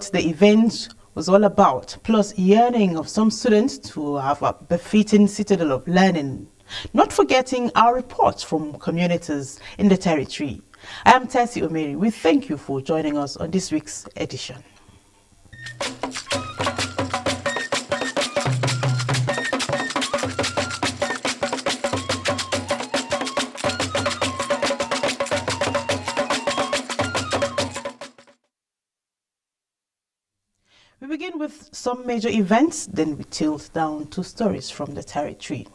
what the event was all about, plus yearning of some students to have a befitting citadel of learning. Not forgetting our reports from communities in the territory. I am Tessie Omeri. We thank you for joining us on this week's edition. We begin with some major events, then we tilt down to stories from the territory.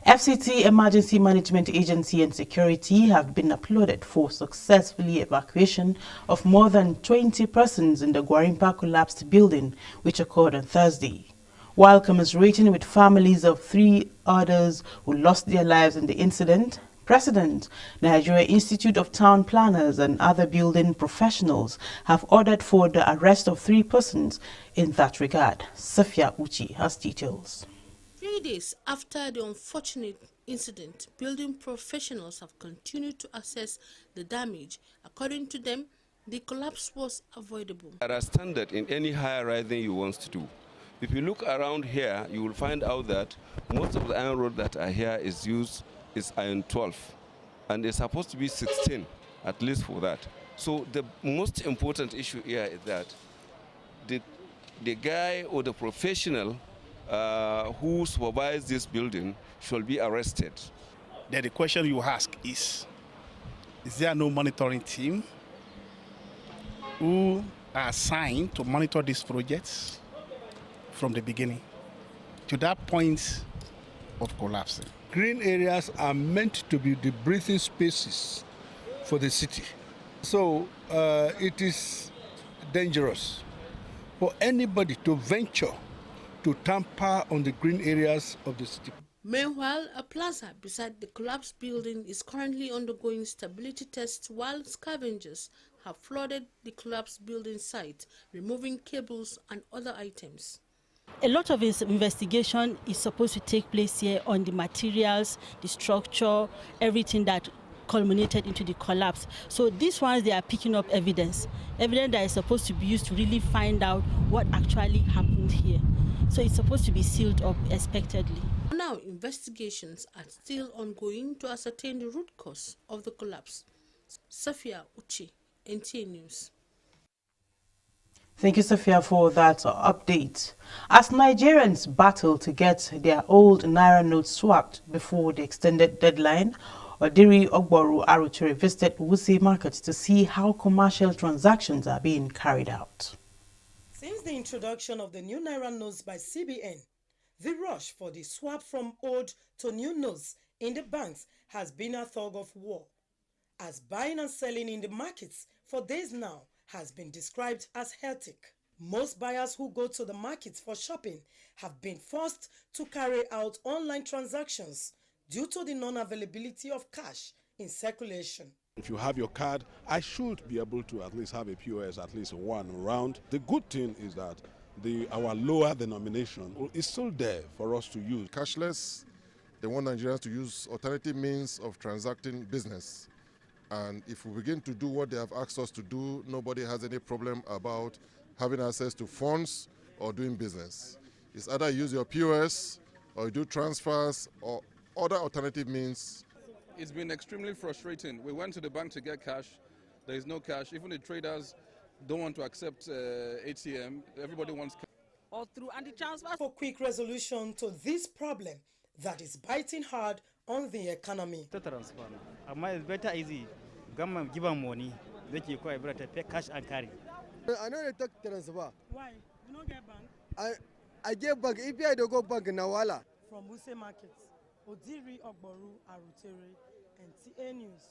FCT Emergency Management Agency and Security have been applauded for successfully evacuation of more than 20 persons in the Gwarimpa collapsed building, which occurred on Thursday. While commiserating with families of 3 others who lost their lives in the incident, President, Nigeria Institute of Town Planners and other building professionals have ordered for the arrest of 3 persons in that regard. Safia Uchi has details. 3 days after the unfortunate incident, building professionals have continued to assess the damage. According to them, the collapse was avoidable. There are standards in any higher rising you want to do. If you look around here, you will find out that most of the iron rod that are here is iron 12, and it's supposed to be 16, at least for that. So the most important issue here is that the guy or the professional who supervised this building should be arrested. Then the question you ask is there no monitoring team who are assigned to monitor these projects from the beginning to that point of collapsing? Green areas are meant to be the breathing spaces for the city. So it is dangerous for anybody to venture to tamper on the green areas of the city. Meanwhile, a plaza beside the collapsed building is currently undergoing stability tests while scavengers have flooded the collapsed building site, removing cables and other items. A lot of his investigation is supposed to take place here on the materials, the structure, everything that culminated into the collapse. So these ones, they are picking up evidence that is supposed to be used to really find out what actually happened here. So it's supposed to be sealed up expectedly. Now, investigations are still ongoing to ascertain the root cause of the collapse. Safia Uchi, NTA News. Thank you, Sophia, for that update. As Nigerians battle to get their old Naira notes swapped before the extended deadline, Odiri Ogboru Arutere visited Wuse Market to see how commercial transactions are being carried out. Since the introduction of the new Naira notes by CBN, the rush for the swap from old to new notes in the banks has been a tug of war, as buying and selling in the markets for days now has been described as hectic. Most buyers who go to the markets for shopping have been forced to carry out online transactions due to the non-availability of cash in circulation. If you have your card, I should be able to at least have a POS, at least one around. The good thing is that our lower denomination is still there for us to use. Cashless, they want Nigerians to use alternative means of transacting business. And if we begin to do what they have asked us to do, nobody has any problem about having access to funds or doing business. It's either use your POS or you do transfers or other alternative means. It's been extremely frustrating. We went to the bank to get cash. There is no cash. Even the traders don't want to accept ATM. Everybody wants cash. Or through anti-transfer for quick resolution to this problem that is biting hard on the economy. It's better easy. Government give them money. They can pay cash and carry. I know they talk transfer. Why? You don't get bank? I get bank. If I don't go bank, Nawala. From Wuse Market, Odiri Ogboru Arutere, NTA News.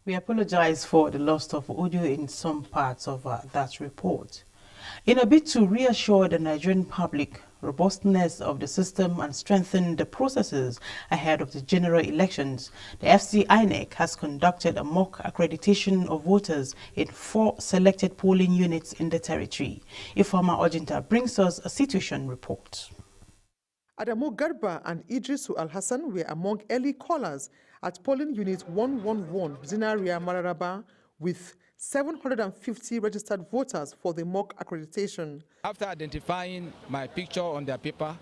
We apologize for the loss of audio in some parts of that report. In a bid to reassure the Nigerian public robustness of the system and strengthen the processes ahead of the general elections, the FC INEC has conducted a mock accreditation of voters in 4 selected polling units in the territory. Ifeoma Ojinta brings us a situation report. Adamu Garba and Idrisu Al-Hassan were among early callers at polling unit 111 Zinaria Mararaba with 750 registered voters for the mock accreditation. After identifying my picture on their paper,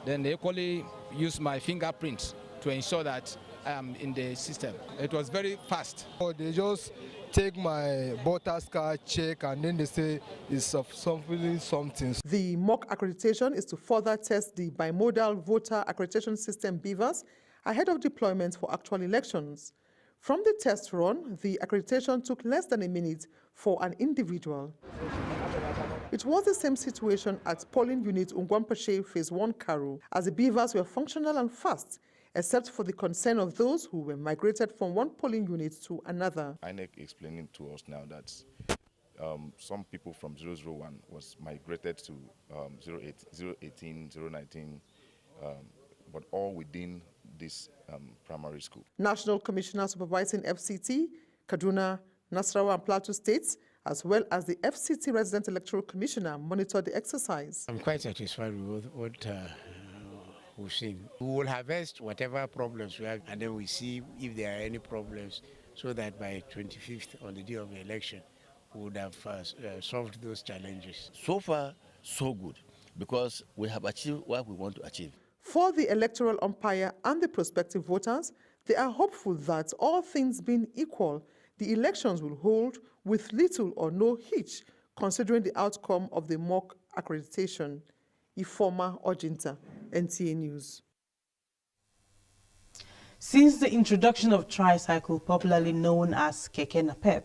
then they equally use my fingerprints to ensure that I am in the system. It was very fast. They just take my voter's card, check, and then they say it's of something. The mock accreditation is to further test the bimodal voter accreditation system BVAS ahead of deployment for actual elections. From the test run, the accreditation took less than a minute for an individual. It was the same situation at polling unit Ungwampashe Phase 1 Karu, as the BVAS were functional and fast, except for the concern of those who were migrated from one polling unit to another. INEC explaining to us now that some people from 001 was migrated to 018, 019, but all within this primary school. National Commissioner supervising FCT, Kaduna, Nasarawa and Plateau states, as well as the FCT Resident Electoral Commissioner, monitored the exercise. I'm quite satisfied with what we've seen. We will harvest whatever problems we have, and then we see if there are any problems, so that by 25th, on the day of the election, we would have solved those challenges. So far, so good, because we have achieved what we want to achieve. For the electoral umpire and the prospective voters, they are hopeful that, all things being equal, the elections will hold with little or no hitch, considering the outcome of the mock accreditation. Ifoma Ojinta, NTA News. Since the introduction of tricycle, popularly known as Keke Napep,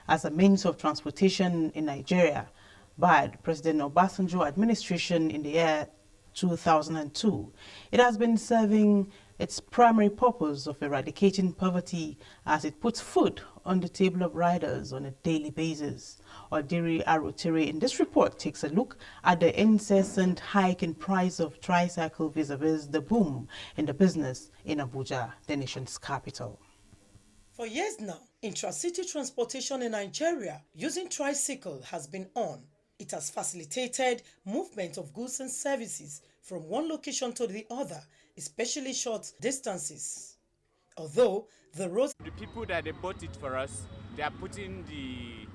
as a means of transportation in Nigeria by the President Obasanjo administration in the year 2002, it has been serving its primary purpose of eradicating poverty as it puts food on the table of riders on a daily basis. Odiri Arotere in this report takes a look at the incessant hike in price of tricycle vis-a-vis the boom in the business in Abuja, the nation's capital. For years now, intra-city transportation in Nigeria using tricycle has been on. It has facilitated movement of goods and services from one location to the other, especially short distances. Although the roads... The people that they bought it for us, they are putting the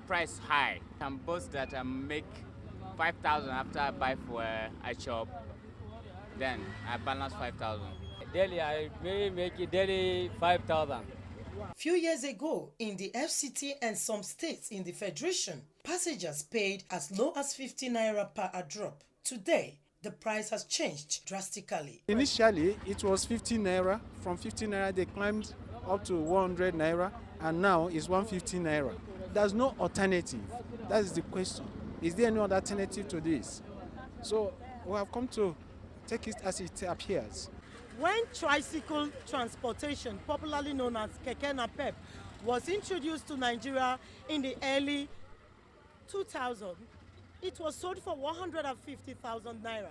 price high. I'm boast that I make 5,000 after I buy for a shop, then I balance 5,000. Daily, I may make it daily 5,000. Few years ago, in the FCT and some states in the Federation, passengers paid as low as 50 naira per a drop. Today, the price has changed drastically. Initially, it was 50 naira. From 50 naira, they climbed up to 100 naira, and now it's 150 naira. There's no alternative. That is the question. Is there any other alternative to this? So we have come to take it as it appears. When tricycle transportation, popularly known as Keke Napep, was introduced to Nigeria in the early 2000, it was sold for 150,000 naira.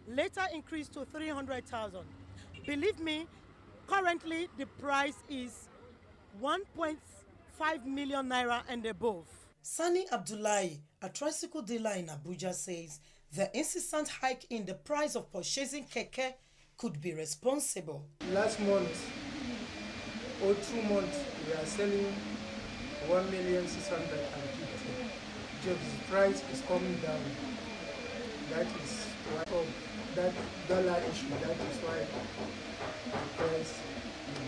Later increased to 300,000. Believe me, currently the price is 1.5 million naira and above. Sani Abdullahi, a tricycle dealer in Abuja, says the incessant hike in the price of purchasing keke could be responsible. Last month or 2 months, we are selling 1,650,000. The price is coming down. That is why that dollar issue. That is why the price is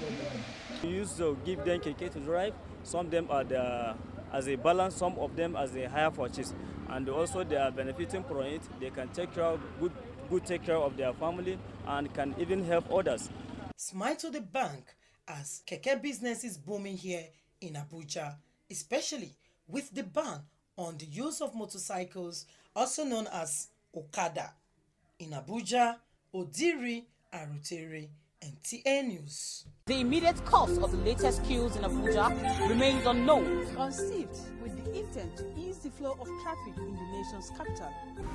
going down. We used to give them keke to drive. Some of them are as a balance, some of them as a higher purchase, and also they are benefiting from it. They can take care of good take care of their family and can even help others. Smile to the bank as keke business is booming here in Abuja, especially with the ban on the use of motorcycles, also known as Okada. In Abuja, Odiri Arotere, NTA News. The immediate cause of the latest queues in Abuja remains unknown. Conceived with the intent to ease the flow of traffic in the nation's capital.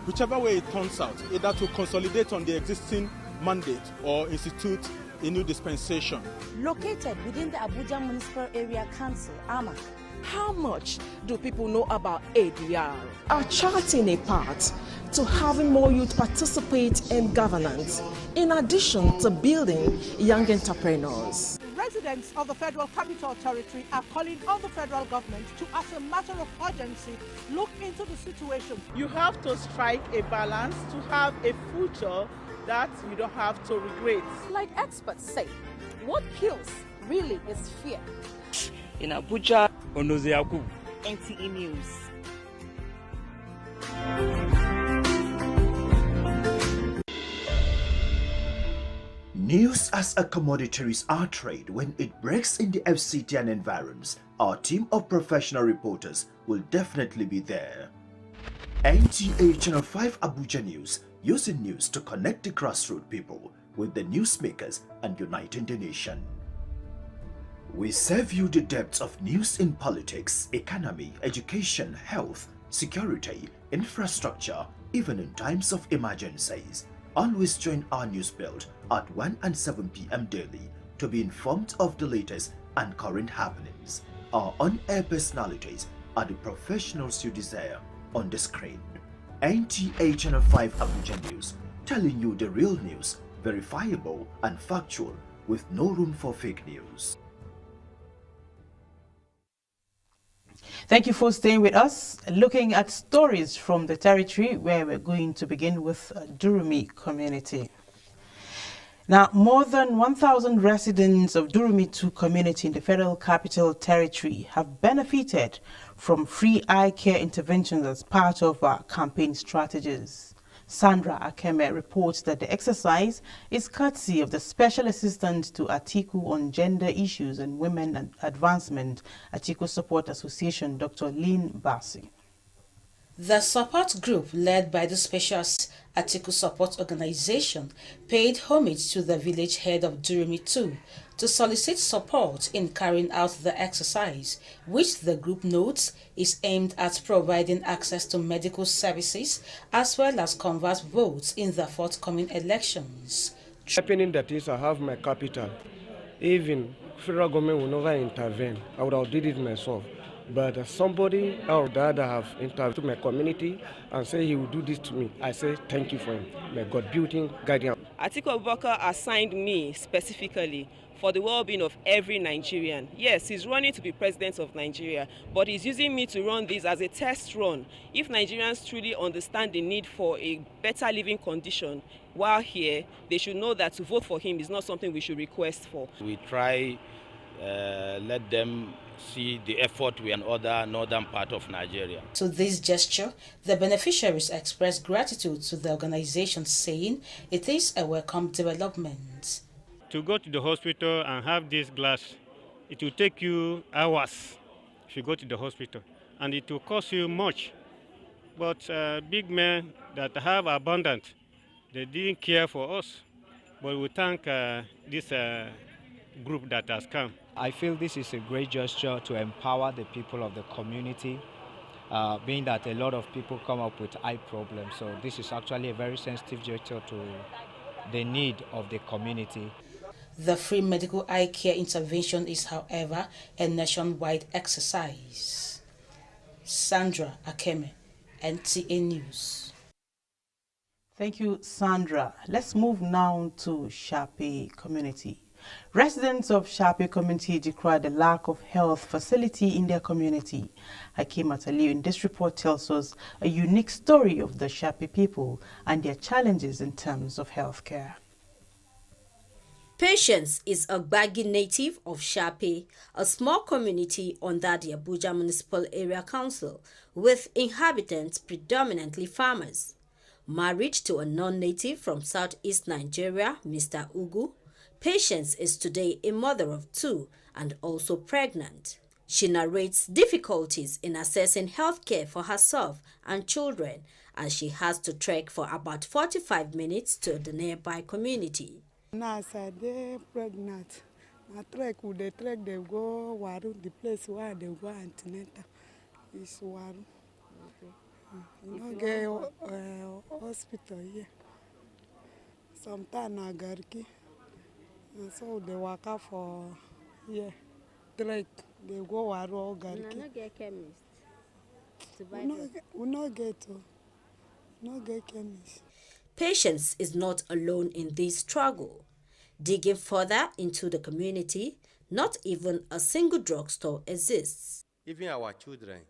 Whichever way it turns out, either to consolidate on the existing mandate or institute a new dispensation. Located within the Abuja Municipal Area Council, AMAC. How much do people know about ADR? Are charting a path to having more youth participate in governance, in addition to building young entrepreneurs. Residents of the Federal Capital Territory are calling on the federal government to, as a matter of urgency, look into the situation. You have to strike a balance to have a future that you don't have to regret. Like experts say, what kills really is fear. In Abuja, Onoziaku, NTA News. News as a commodity is our trade. When it breaks in the FCT and environs, our team of professional reporters will definitely be there. NTA Channel 5 Abuja News, using news to connect the grassroots people with the newsmakers and uniting the nation. We serve you the depths of news in politics, economy, education, health, security, infrastructure, even in times of emergencies. Always join our news build at 1 and 7 p.m. daily to be informed of the latest and current happenings. Our on-air personalities are the professionals you desire on the screen. NTA Channel 5 Abuja News, telling you the real news, verifiable and factual, with no room for fake news. Thank you for staying with us, looking at stories from the territory, where we're going to begin with Durumi community. Now, more than 1,000 residents of Durumi 2 community in the Federal Capital Territory have benefited from free eye care interventions as part of our campaign strategies. Sandra Akeme reports that the exercise is courtesy of the Special Assistant to Atiku on Gender Issues and Women Advancement, Atiku Support Association, Dr. Lynn Bassi. The support group, led by the Special Atiku Support Organization, paid homage to the village head of Durumi 2 to solicit support in carrying out the exercise, which the group notes is aimed at providing access to medical services as well as convert votes in the forthcoming elections. Happening that is, I have my capital. Even federal government will never intervene. I would have did it myself. But somebody or the other have interviewed my community and say he will do this to me. I say thank you for him. May God build him, guide him. Atiku Abubakar assigned me specifically for the well-being of every Nigerian. Yes, he's running to be president of Nigeria, but he's using me to run this as a test run. If Nigerians truly understand the need for a better living condition while here, they should know that to vote for him is not something we should request for. We try let them see the effort we in other northern part of Nigeria. To this gesture, the beneficiaries expressed gratitude to the organization, saying it is a welcome development. To go to the hospital and have this glass, it will take you hours if you go to the hospital, and it will cost you much. But big men that have abundance, they didn't care for us. But we thank this group that has come. I feel this is a great gesture to empower the people of the community, being that a lot of people come up with eye problems. So this is actually a very sensitive gesture to the need of the community. The free medical eye care intervention is, however, a nationwide exercise. Sandra Akeme, NTA News. Thank you, Sandra. Let's move now to Shape community. Residents of Shape community decry the lack of health facility in their community. Hakeem Ataliu in this report tells us a unique story of the Shape people and their challenges in terms of health care. Patience is a Gbagi native of Shape, a small community under the Abuja Municipal Area Council, with inhabitants predominantly farmers. Married to a non-native from southeast Nigeria, Mr. Ugu, Patience is today a mother of 2 and also pregnant. She narrates difficulties in accessing health care for herself and children, as she has to trek for about 45 minutes to the nearby community. Now, as I dey pregnant, I trek, they go Waru, the place where they go antenatal is Waru. You know, get hospital here. Sometimes I Garki. And so they work out for here. Trek, they go Waru or Garki. You not get chemist to buy we not get No get chemist. Patience is not alone in this struggle. Digging further into the community, not even a single drugstore exists. Even our children,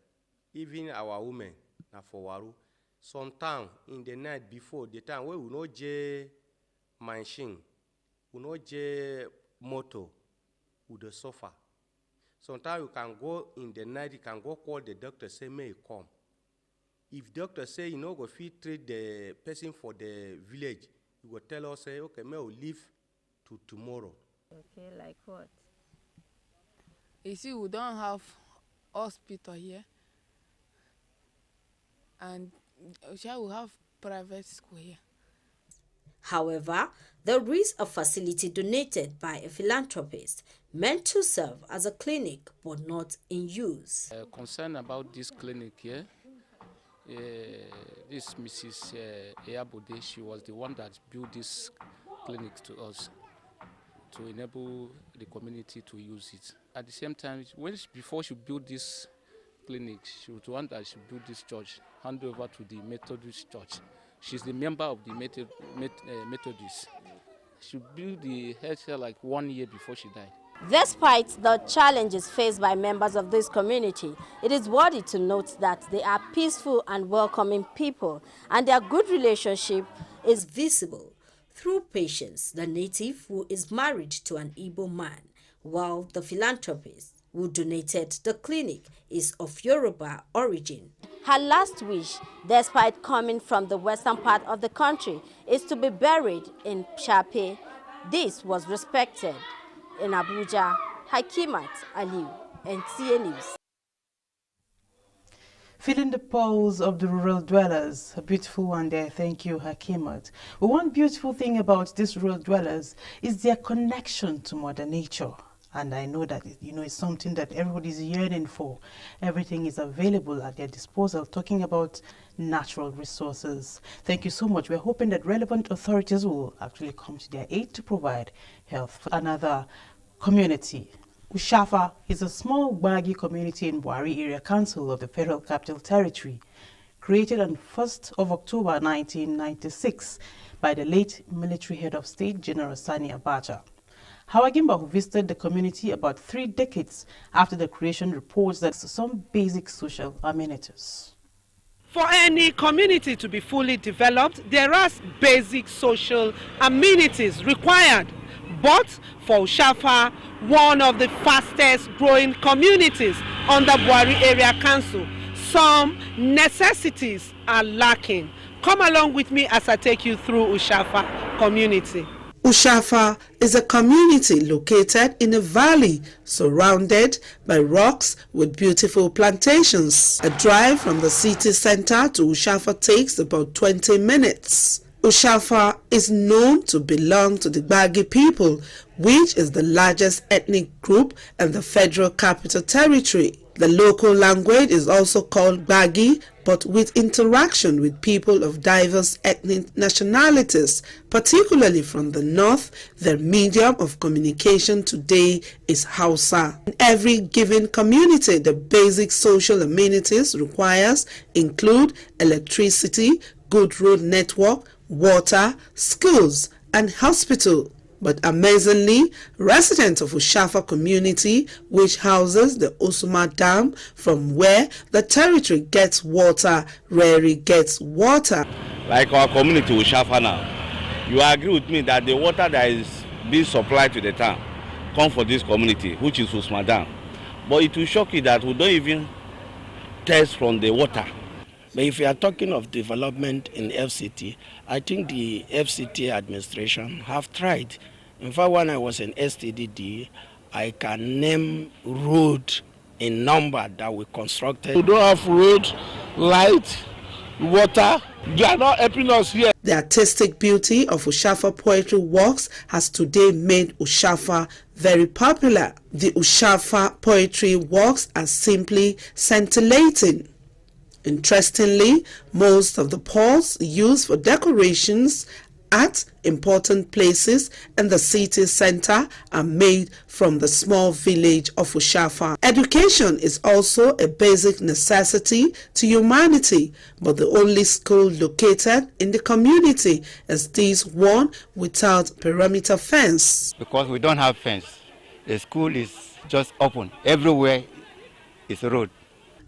even our women, na for Waru, sometimes in the night before the time where we no get machine, we no get motor, we dey suffer. Sometimes you can go in the night, you can go call the doctor, say may he come. If doctor say you no go fit treat the person for the village, you go tell us say okay, may we leave to tomorrow. Okay, like what? You see, we don't have hospital here, and we have private school here. However, there is a facility donated by a philanthropist meant to serve as a clinic but not in use. Concern about this clinic here, this Mrs. Eyabode, she was the one that built this clinic to us to enable the community to use it. At the same time, before she built this clinic, she was the one that she built this church, hand over to the Methodist Church. She's the member of the Methodists. She built the health care like 1 year before she died. Despite the challenges faced by members of this community, it is worthy to note that they are peaceful and welcoming people, and their good relationship is visible through Patience, the native who is married to an Igbo man, while the philanthropist who donated the clinic is of Yoruba origin. Her last wish, despite coming from the western part of the country, is to be buried in Shape. This was respected. In Abuja, Hakimat Aliu, NTA News. Feeling the pulse of the rural dwellers. A beautiful one there. Thank you, Hakimat. But one beautiful thing about these rural dwellers is their connection to Mother Nature. And I know that, it's something that everybody's yearning for. Everything is available at their disposal, talking about natural resources. Thank you so much. We're hoping that relevant authorities will actually come to their aid to provide health for another community. Ushafa is a small Gbagi community in Buhari Area Council of the Federal Capital Territory, created on 1st of October 1996 by the late military head of state, General Sani Abacha. Hawagimba, who visited the community about 3 decades after the creation, reports that some basic social amenities. For any community to be fully developed, there are basic social amenities required. But for Ushafa, one of the fastest growing communities under Buhari Area Council, some necessities are lacking. Come along with me as I take you through Ushafa community. Ushafa is a community located in a valley surrounded by rocks with beautiful plantations. A drive from the city center to Ushafa takes about 20 minutes. Ushafa is known to belong to the Gbagi people, which is the largest ethnic group in the Federal Capital Territory. The local language is also called Gbagi, but with interaction with people of diverse ethnic nationalities, particularly from the north. Their medium of communication today is Hausa. In every given community, the basic social amenities requires include electricity, good road network, water, schools, and hospital. But amazingly, residents of Ushafa community, which houses the Osuma Dam, from where the territory gets water, rarely gets water. Like our community Ushafa now, you agree with me that the water that is being supplied to the town comes from this community, which is Osuma Dam. But it will shock you that we don't even test from the water. But if you are talking of development in FCT, I think the FCT administration have tried. In fact, when I was in STDD, I can name road in number that we constructed. We don't have road, light, water. They are not helping us here. The artistic beauty of Ushafa poetry works has today made Ushafa very popular. The Ushafa poetry works are simply scintillating. Interestingly, most of the pots used for decorations at important places in the city center are made from the small village of Ushafa. Education is also a basic necessity to humanity, but the only school located in the community is this one without perimeter fence. Because we don't have fence, the school is just open. Everywhere is road.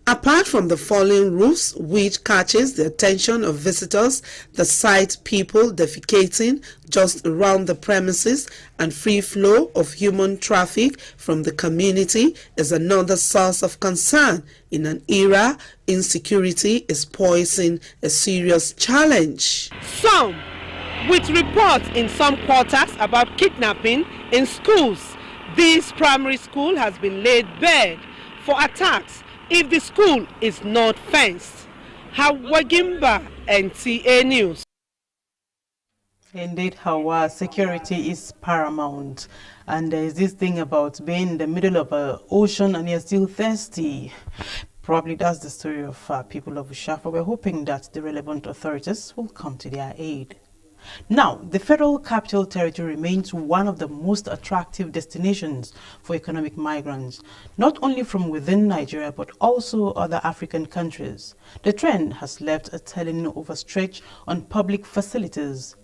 Apart from the falling roofs, which catches the attention of visitors, the sight people defecating just around the premises and free flow of human traffic from the community is another source of concern in an era insecurity is posing a serious challenge. Some, with reports in some quarters about kidnapping in schools, this primary school has been laid bare for attacks if the school is not fenced. Hawa Gimba, NTA News. Indeed, Hawa, security is paramount. And there is this thing about being in the middle of an ocean and you're still thirsty. Probably that's the story of people of Ushafa. We're hoping that the relevant authorities will come to their aid. Now, the Federal Capital Territory remains one of the most attractive destinations for economic migrants, not only from within Nigeria but also other African countries. The trend has left a telling overstretch on public facilities,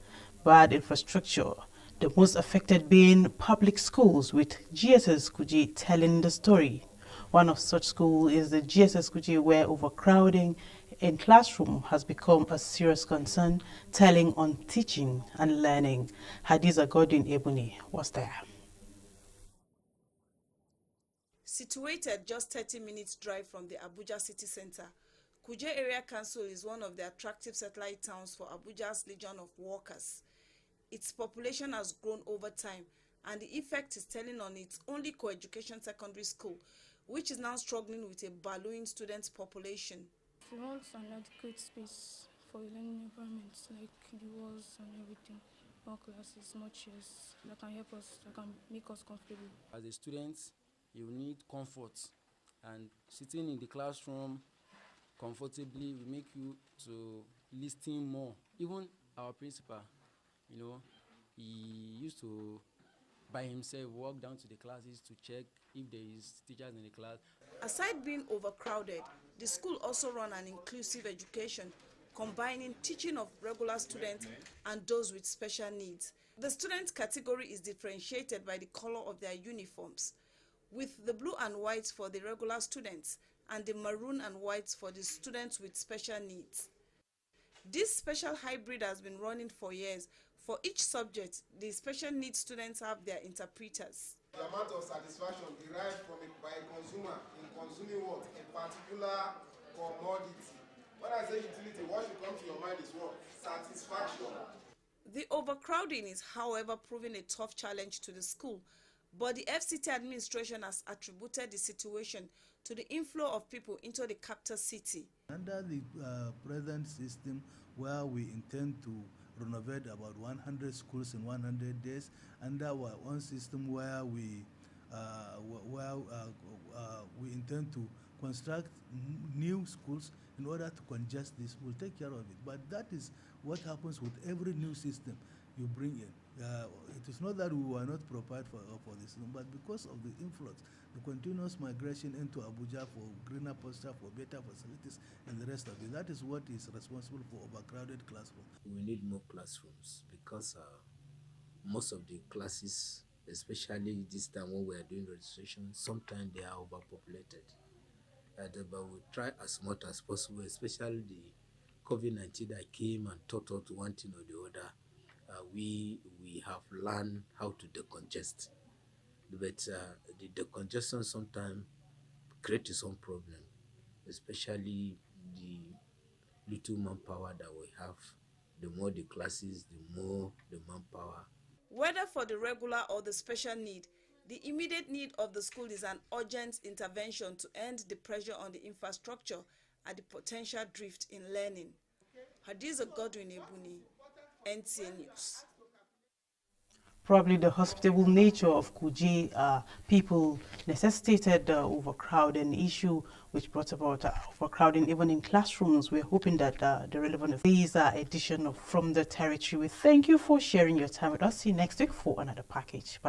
bad infrastructure, the most affected being public schools, with GSS Kuji telling the story. One of such schools is the GSS Kuji, where overcrowding in classroom has become a serious concern, telling on teaching and learning. Hadiza Godwin Ebony was there. Situated just 30 minutes drive from the Abuja city center, Kuje Area Council is one of the attractive satellite towns for Abuja's Legion of Workers. Its population has grown over time, and the effect is telling on its only co-education secondary school, which is now struggling with a ballooning student population. We want an adequate space for learning environments, like the walls and everything, more classes, more chairs that can help us, that can make us comfortable. As a student, you need comfort, and sitting in the classroom comfortably will make you to listen more. Even our principal, he used to by himself walk down to the classes to check if there is teachers in the class. Aside being overcrowded, the school also run an inclusive education, combining teaching of regular students and those with special needs. The student category is differentiated by the color of their uniforms, with the blue and white for the regular students and the maroon and white for the students with special needs. This special hybrid has been running for years. For each subject, the special needs students have their interpreters. The amount of satisfaction derived by a consumer in consuming what? A particular commodity. When I say utility, what should come to your mind is what? Satisfaction. The overcrowding is, however, proving a tough challenge to the school, but the FCT administration has attributed the situation to the inflow of people into the capital city. Under the present system, where we intend to renovate about 100 schools in 100 days, under one system where we intend to construct new schools in order to congest this. We'll take care of it. But that is what happens with every new system you bring in. It is not that we were not prepared for this, but because of the influx, the continuous migration into Abuja for greener pasture, for better facilities, and the rest of it, that is what is responsible for overcrowded classrooms. We need more classrooms because most of the classes, especially this time when we are doing registration, sometimes they are overpopulated. But we try as much as possible, especially the COVID-19 that came and taught us one thing or the other. We have learned how to decongest, but the decongestion sometimes creates some problem, especially the little manpower that we have. The more the classes, the more the manpower. Whether for the regular or the special need, the immediate need of the school is an urgent intervention to end the pressure on the infrastructure and the potential drift in learning. Hadiza Godwin Ebuni, NTA News. Probably the hospitable nature of Kuje people necessitated overcrowding issue, which brought about overcrowding even in classrooms. We're hoping that the relevant these edition of From the Territory. We thank you for sharing your time with us. See you next week for another package. Bye.